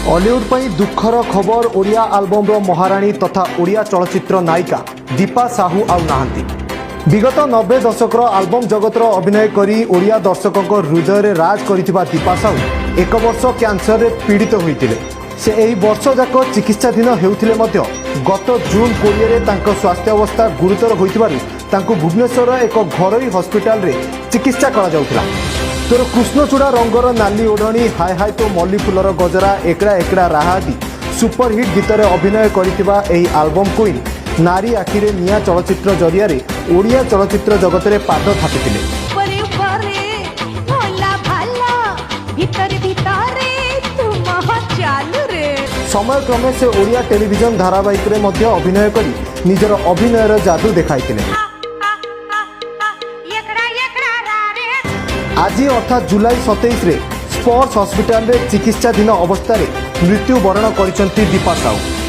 Hollywood पर दुखर खबर Odia album महाराणी तथा ओडिया चलचित्र नायिका दीपा साहू आउ नाहांती। विगत 90 दशकर आल्बम जगतर अभिनय करी ओडिया दर्शकों हृदय रे राज करिथिबा दीपा साहू एक वर्ष कैंसर रे पीड़ित होइतिले। से एही वर्ष जाक चिकित्साधीन हेउथिले मध्य गत जून 20 रे तांको स्वास्थ्य अवस्था गुरुतर होइतिबारु तांको भुवनेश्वर एक घरोई हॉस्पिटल रे चिकित्सा करा जाउथिला। तोर कृष्णचूड़ा रंगर नाली ओढ़णी हाय हाय तो मल्ली फुलर गजरा एकड़ा एकड़ा राहादी सुपरहिट गीतर अभिनय करिथिबा एही आल्बम क्वीन नारी आखिरे निया चलचित्र जरिया रे ओडिया चलचित्र जगत रे पाद थापिथिले। समय क्रमे से ओडिया टेलीविजन धारावाहिक रे मध्य अभिनय करी निजर अभिनयर जादू देखाइथिले। आज अर्थात जुलाई 27 रे स्पर्श हॉस्पिटल रे चिकित्साधीन अवस्था रे मृत्युवरण करिसंती दीपा साहू।